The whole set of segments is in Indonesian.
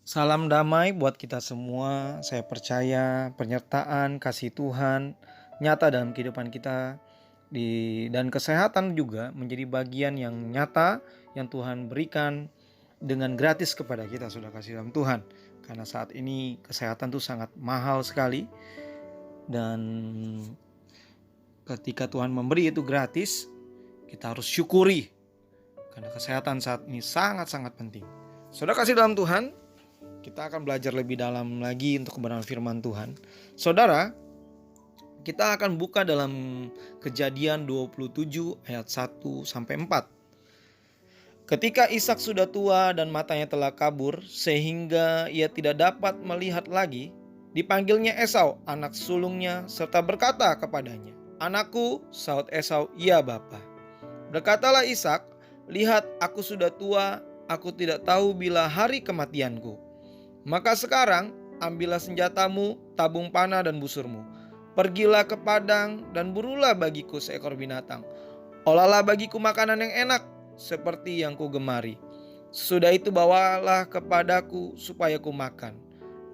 Salam damai buat kita semua. Saya percaya penyertaan kasih Tuhan nyata dalam kehidupan kita dan kesehatan juga menjadi bagian yang nyata yang Tuhan berikan dengan gratis kepada kita, sudah kasih dalam Tuhan. Karena saat ini kesehatan tuh sangat mahal sekali, dan ketika Tuhan memberi itu gratis, kita harus syukuri karena kesehatan saat ini sangat-sangat penting. Saudara kasih dalam Tuhan, kita akan belajar lebih dalam lagi untuk kebenaran firman Tuhan. Saudara, kita akan buka dalam Kejadian 27 ayat 1 sampai 4. Ketika Ishak sudah tua dan matanya telah kabur sehingga ia tidak dapat melihat lagi, dipanggilnya Esau, anak sulungnya, serta berkata kepadanya, "Anakku," sahut Esau, "Ya Bapa." Berkatalah Ishak, "Lihat, aku sudah tua, aku tidak tahu bila hari kematianku. Maka sekarang ambillah senjatamu, tabung panah dan busurmu. Pergilah ke padang dan burulah bagiku seekor binatang. Olahlah bagiku makanan yang enak seperti yang ku gemari. Sesudah itu bawalah kepadaku supaya ku makan,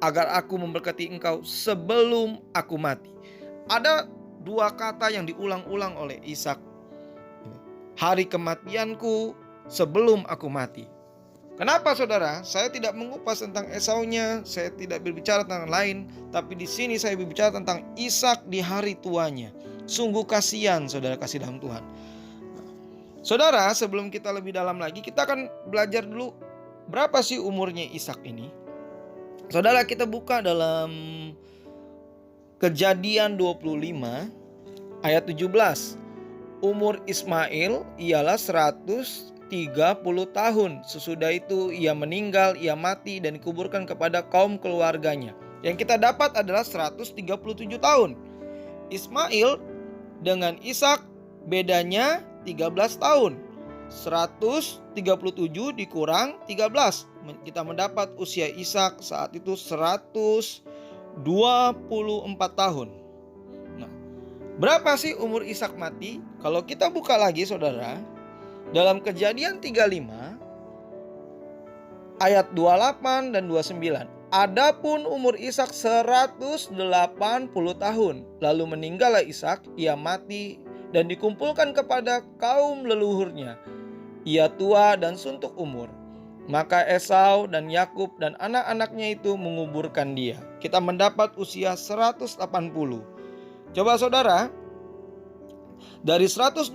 agar aku memberkati engkau sebelum aku mati." Ada dua kata yang diulang-ulang oleh Ishak. Hari kematianku sebelum aku mati. Kenapa saudara? Saya tidak mengupas tentang Esaunya, saya tidak berbicara tentang lain, tapi di sini saya berbicara tentang Ishak di hari tuanya. Sungguh kasihan saudara kasih dalam Tuhan. Saudara, sebelum kita lebih dalam lagi, kita akan belajar dulu berapa sih umurnya Ishak ini. Saudara, kita buka dalam Kejadian 25 ayat 17. Umur Ismail ialah 130 tahun. Sesudah itu ia meninggal, ia mati dan dikuburkan kepada kaum keluarganya. Yang kita dapat adalah 137 tahun. Ismail dengan Ishak bedanya 13 tahun. 137 dikurang 13. Kita mendapat usia Ishak saat itu 124 tahun. Nah, berapa sih umur Ishak mati? Kalau kita buka lagi saudara, dalam Kejadian 35 ayat 28 dan 29. Adapun umur Ishak 180 tahun. Lalu meninggallah Ishak, ia mati dan dikumpulkan kepada kaum leluhurnya. Ia tua dan suntuk umur. Maka Esau dan Yakub dan anak-anaknya itu menguburkan dia. Kita mendapat usia 180. Coba saudara, dari 124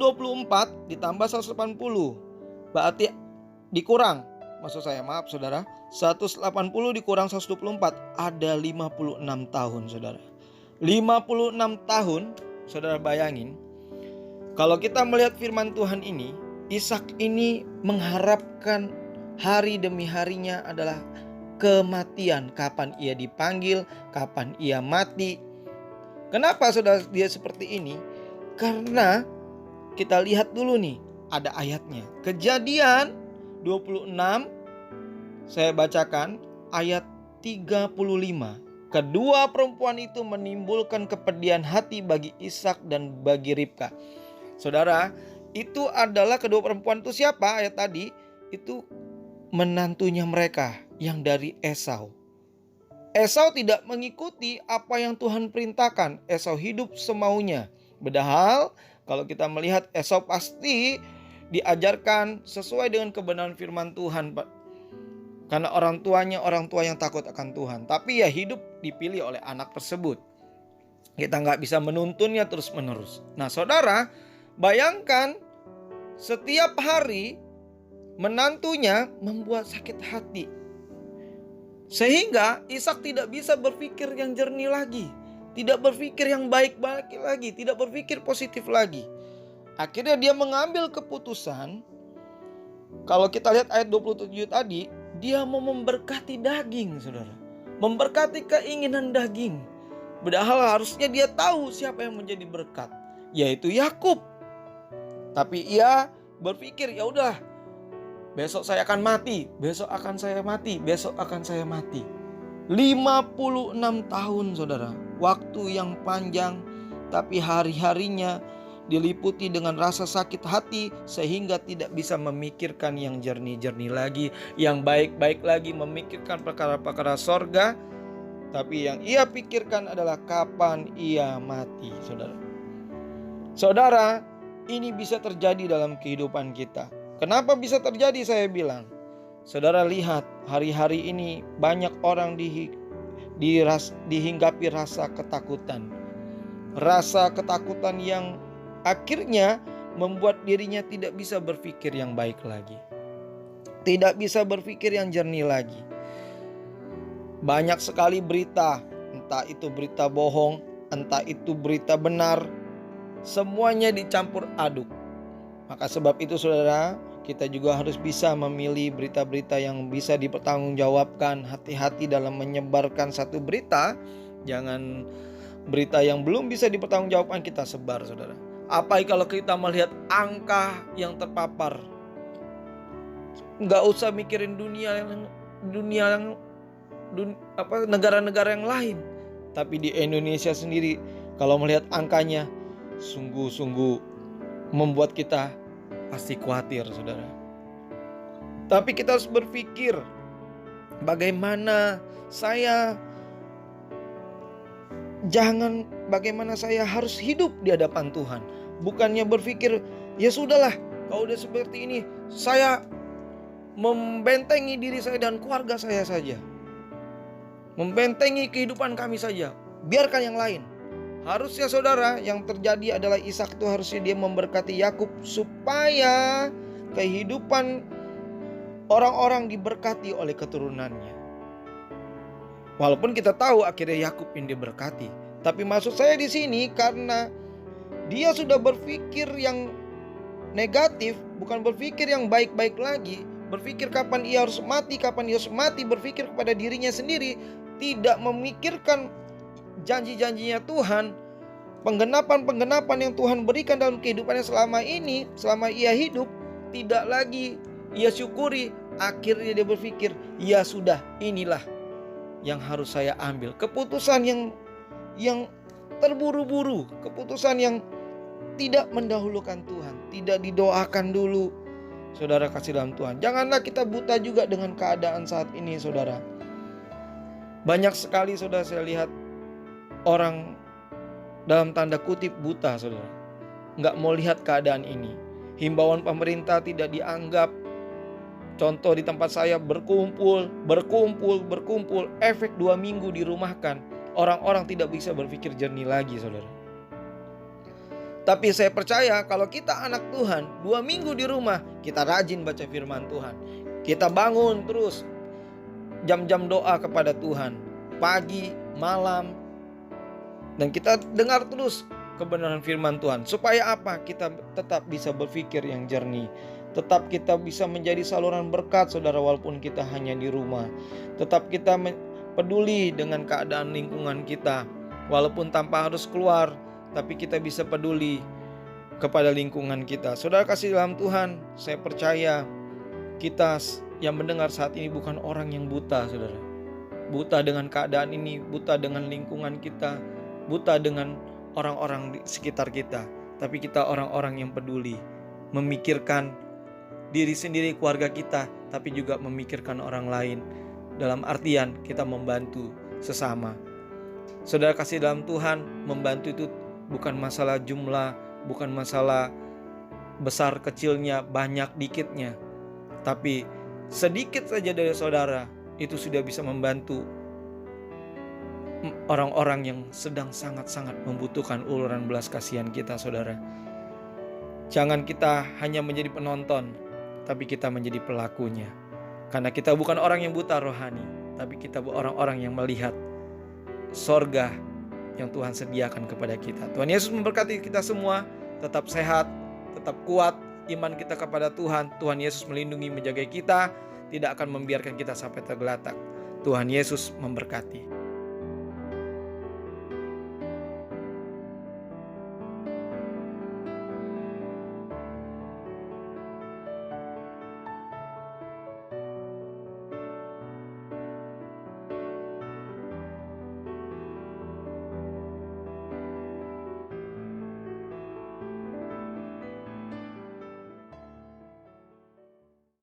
ditambah 180, berarti dikurang, maksud saya maaf saudara, 180 dikurang 124, ada 56 tahun saudara. 56 tahun, saudara bayangin. Kalau kita melihat firman Tuhan ini, Ishak ini mengharapkan hari demi harinya adalah kematian. Kapan ia dipanggil, kapan ia mati. Kenapa saudara dia seperti ini? Karena kita lihat dulu nih, ada ayatnya. Kejadian 26, saya bacakan ayat 35. Kedua perempuan itu menimbulkan kepedihan hati bagi Ishak dan bagi Ribka. Saudara, itu adalah kedua perempuan itu siapa? Ayat tadi itu menantunya mereka yang dari Esau. Esau tidak mengikuti apa yang Tuhan perintahkan. Esau hidup semaunya. Padahal kalau kita melihat Esau pasti diajarkan sesuai dengan kebenaran firman Tuhan, Pak. Karena orang tuanya orang tua yang takut akan Tuhan. Tapi ya hidup dipilih oleh anak tersebut. Kita nggak bisa menuntunnya terus menerus. Nah saudara, bayangkan setiap hari menantunya membuat sakit hati. Sehingga Ishak tidak bisa berpikir yang jernih lagi. Tidak berpikir yang baik-baik lagi, tidak berpikir positif lagi. Akhirnya dia mengambil keputusan. Kalau kita lihat ayat 27 tadi, dia mau memberkati daging, saudara. Memberkati keinginan daging. Padahal harusnya dia tahu siapa yang menjadi berkat, yaitu Yakub. Tapi ia berpikir, ya udah, besok saya akan mati, besok akan saya mati, besok akan saya mati. 56 tahun saudara, waktu yang panjang, tapi hari-harinya diliputi dengan rasa sakit hati sehingga tidak bisa memikirkan yang jernih-jernih lagi, yang baik-baik lagi, memikirkan perkara-perkara sorga. Tapi yang ia pikirkan adalah kapan ia mati, saudara. Saudara, ini bisa terjadi dalam kehidupan kita. Kenapa bisa terjadi saya bilang? Saudara lihat, hari-hari ini banyak orang dihinggapi rasa ketakutan. Rasa ketakutan yang akhirnya membuat dirinya tidak bisa berpikir yang baik lagi. Tidak bisa berpikir yang jernih lagi. Banyak sekali berita, entah itu berita bohong, entah itu berita benar, semuanya dicampur aduk. Maka sebab itu saudara, kita juga harus bisa memilih berita-berita yang bisa dipertanggungjawabkan. Hati-hati dalam menyebarkan satu berita. Jangan berita yang belum bisa dipertanggungjawabkan kita sebar, saudara. Apalagi kalau kita melihat angka yang terpapar. Nggak usah mikirin negara-negara yang lain. Tapi di Indonesia sendiri, kalau melihat angkanya, sungguh-sungguh membuat kita pasti khawatir, saudara. Tapi kita harus berpikir, bagaimana saya harus hidup di hadapan Tuhan. Bukannya berpikir, ya sudahlah, kalau udah seperti ini, saya membentengi diri saya dan keluarga saya saja. Membentengi kehidupan kami saja, biarkan yang lain. Harusnya saudara, yang terjadi adalah Ishak itu harusnya dia memberkati Yakub supaya kehidupan orang-orang diberkati oleh keturunannya. Walaupun kita tahu akhirnya Yakub yang diberkati, tapi maksud saya di sini karena dia sudah berpikir yang negatif, bukan berpikir yang baik-baik lagi, berpikir kapan ia harus mati, berpikir kepada dirinya sendiri, tidak memikirkan janji-janjinya Tuhan, penggenapan yang Tuhan berikan dalam kehidupannya selama ini, selama ia hidup, tidak lagi ia syukuri. Akhirnya dia berpikir, ya sudah, inilah yang harus saya ambil. Keputusan yang terburu-buru, keputusan yang tidak mendahulukan Tuhan, tidak didoakan dulu. Saudara kasih dalam Tuhan, janganlah kita buta juga dengan keadaan saat ini, saudara. Banyak sekali saudara saya lihat orang dalam tanda kutip buta, saudara. Nggak mau lihat keadaan ini. Himbauan pemerintah tidak dianggap. Contoh di tempat saya berkumpul. Efek 2 minggu dirumahkan. Orang-orang tidak bisa berpikir jernih lagi, saudara. Tapi saya percaya kalau kita anak Tuhan, 2 minggu di rumah, kita rajin baca firman Tuhan. Kita bangun terus jam-jam doa kepada Tuhan, pagi, malam, dan kita dengar terus kebenaran firman Tuhan. Supaya apa? Kita tetap bisa berpikir yang jernih. Tetap kita bisa menjadi saluran berkat, saudara, walaupun kita hanya di rumah. Tetap kita peduli dengan keadaan lingkungan kita. Walaupun tanpa harus keluar, tapi kita bisa peduli kepada lingkungan kita. Saudara kasih dalam Tuhan, saya percaya kita yang mendengar saat ini bukan orang yang buta, saudara. Buta dengan keadaan ini, buta dengan lingkungan kita, buta dengan orang-orang di sekitar kita. Tapi kita orang-orang yang peduli, memikirkan diri sendiri, keluarga kita, tapi juga memikirkan orang lain. Dalam artian kita membantu sesama. Saudara kasih dalam Tuhan, membantu itu bukan masalah jumlah, bukan masalah besar kecilnya, banyak dikitnya. Tapi sedikit saja dari saudara itu sudah bisa membantu orang-orang yang sedang sangat-sangat membutuhkan uluran belas kasihan kita, saudara. Jangan kita hanya menjadi penonton, tapi kita menjadi pelakunya. Karena kita bukan orang yang buta rohani, tapi kita orang-orang yang melihat sorga yang Tuhan sediakan kepada kita. Tuhan Yesus memberkati kita semua. Tetap sehat, tetap kuat iman kita kepada Tuhan. Tuhan Yesus melindungi, menjaga kita, tidak akan membiarkan kita sampai tergelatak. Tuhan Yesus memberkati.